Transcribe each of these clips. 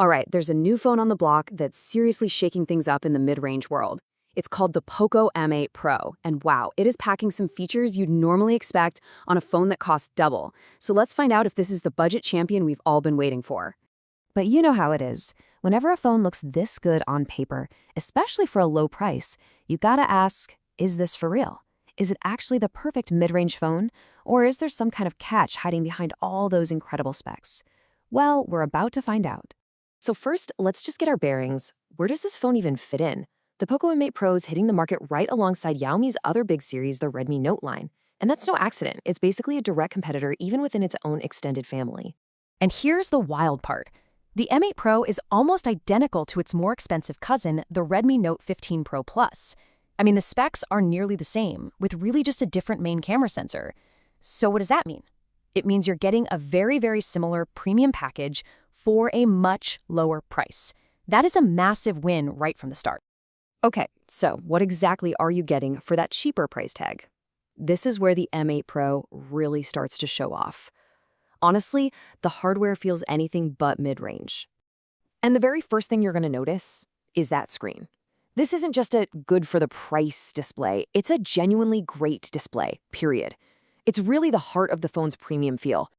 All right, there's a new phone on the block that's seriously shaking things up in the mid-range world. It's called the Poco M8 Pro, and wow, it is packing some features you'd normally expect on a phone that costs double. So let's find out if this is the budget champion we've all been waiting for. But you know how it is. Whenever a phone looks this good on paper, especially for a low price, you gotta ask, is this for real? Is it actually the perfect mid-range phone? Or is there some kind of catch hiding behind all those incredible specs? Well, we're about to find out. So first, let's just get our bearings. Where does this phone even fit in? The Poco M8 Pro is hitting the market right alongside Xiaomi's other big series, the Redmi Note line. And that's no accident. It's basically a direct competitor even within its own extended family. And here's the wild part. The M8 Pro is almost identical to its more expensive cousin, the Redmi Note 15 Pro Plus. I mean, the specs are nearly the same, with really just a different main camera sensor. So what does that mean? It means you're getting a very, very similar premium package for a much lower price. That is a massive win right from the start. Okay, so what exactly are you getting for that cheaper price tag? This is where the M8 Pro really starts to show off. Honestly, the hardware feels anything but mid-range. And the very first thing you're going to notice is that screen. This isn't just a good-for-the-price display. It's a genuinely great display, period. It's really the heart of the phone's premium feel.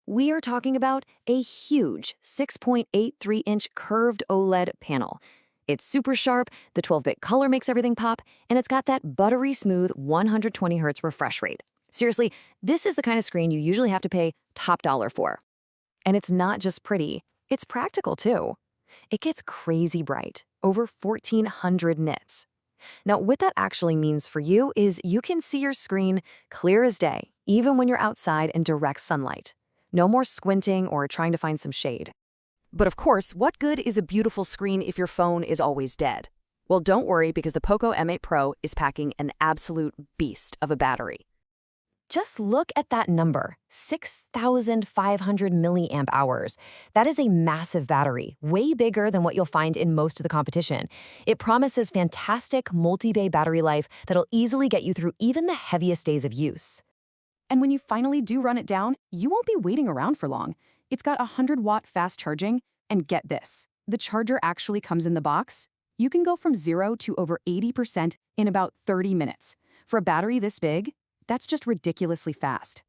We are talking about a huge 6.83-inch curved OLED panel. It's super sharp, the 12-bit color makes everything pop, and it's got that buttery smooth 120 Hz refresh rate. Seriously, this is the kind of screen you usually have to pay top dollar for. And it's not just pretty, it's practical too. It gets crazy bright, over 1,400 nits. Now, what that actually means for you is you can see your screen clear as day, even when you're outside in direct sunlight. No more squinting or trying to find some shade. But of course, what good is a beautiful screen if your phone is always dead? Well, don't worry, because the Poco M8 Pro is packing an absolute beast of a battery. Just look at that number, 6,500 milliamp hours. That is a massive battery, way bigger than what you'll find in most of the competition. It promises fantastic multi-bay battery life that'll easily get you through even the heaviest days of use. And when you finally do run it down, you won't be waiting around for long. It's got 100-watt fast charging, and get this, the charger actually comes in the box. You can go from 0 to over 80% in about 30 minutes. For a battery this big, that's just ridiculously fast.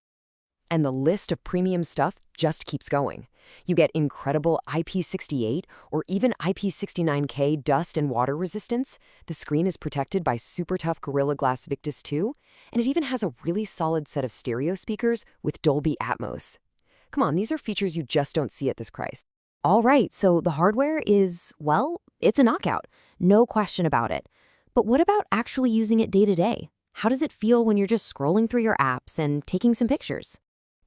And the list of premium stuff just keeps going. You get incredible IP68 or even IP69K dust and water resistance. The screen is protected by super tough Gorilla Glass Victus 2, and it even has a really solid set of stereo speakers with Dolby Atmos. Come on, these are features you just don't see at this price. All right, so the hardware is, well, it's a knockout. No question about it. But what about actually using it day to day? How does it feel when you're just scrolling through your apps and taking some pictures?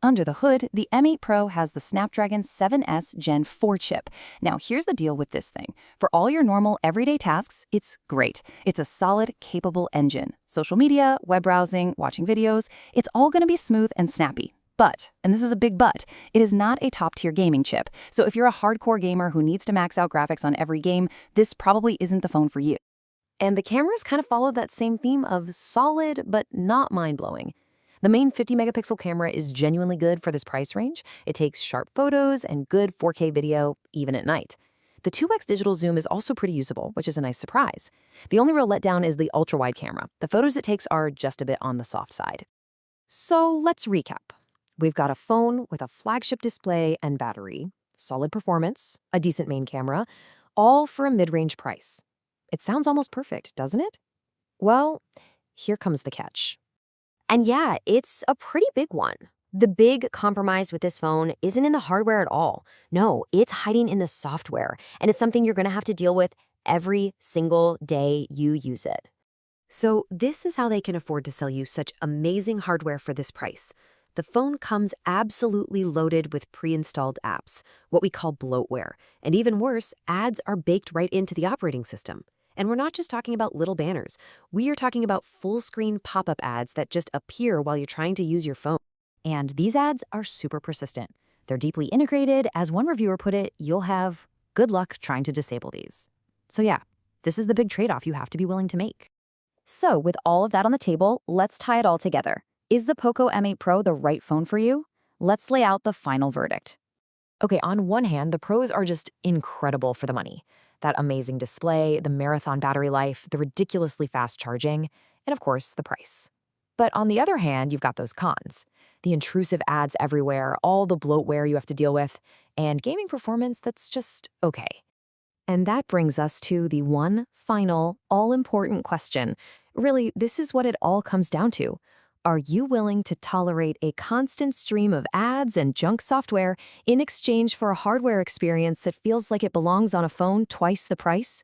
Under the hood, the M8 Pro has the Snapdragon 7S Gen 4 chip. Now, here's the deal with this thing. For all your normal everyday tasks, it's great. It's a solid, capable engine. Social media, web browsing, watching videos, it's all going to be smooth and snappy. But, and this is a big but, it is not a top-tier gaming chip. So if you're a hardcore gamer who needs to max out graphics on every game, this probably isn't the phone for you. And the cameras kind of follow that same theme of solid but not mind-blowing. The main 50-megapixel camera is genuinely good for this price range. It takes sharp photos and good 4K video, even at night. The 2x digital zoom is also pretty usable, which is a nice surprise. The only real letdown is the ultra-wide camera. The photos it takes are just a bit on the soft side. So let's recap. We've got a phone with a flagship display and battery, solid performance, a decent main camera, all for a mid-range price. It sounds almost perfect, doesn't it? Well, here comes the catch. And yeah, it's a pretty big one. The big compromise with this phone isn't in the hardware at all. No, it's hiding in the software, and it's something you're going to have to deal with every single day you use it. So this is how they can afford to sell you such amazing hardware for this price. The phone comes absolutely loaded with pre-installed apps, what we call bloatware. And even worse, ads are baked right into the operating system. And we're not just talking about little banners. We are talking about full-screen pop-up ads that just appear while you're trying to use your phone. And these ads are super persistent. They're deeply integrated. As one reviewer put it, you'll have good luck trying to disable these. So yeah, this is the big trade-off you have to be willing to make. So with all of that on the table, let's tie it all together. Is the Poco M8 Pro the right phone for you? Let's lay out the final verdict. Okay, on one hand, the pros are just incredible for the money. That amazing display, the marathon battery life, the ridiculously fast charging, and of course, the price. But on the other hand, you've got those cons. The intrusive ads everywhere, all the bloatware you have to deal with, and gaming performance that's just okay. And that brings us to the one final, all-important question. Really, this is what it all comes down to. Are you willing to tolerate a constant stream of ads and junk software in exchange for a hardware experience that feels like it belongs on a phone twice the price?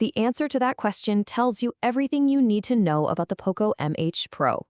The answer to that question tells you everything you need to know about the Poco M8 Pro.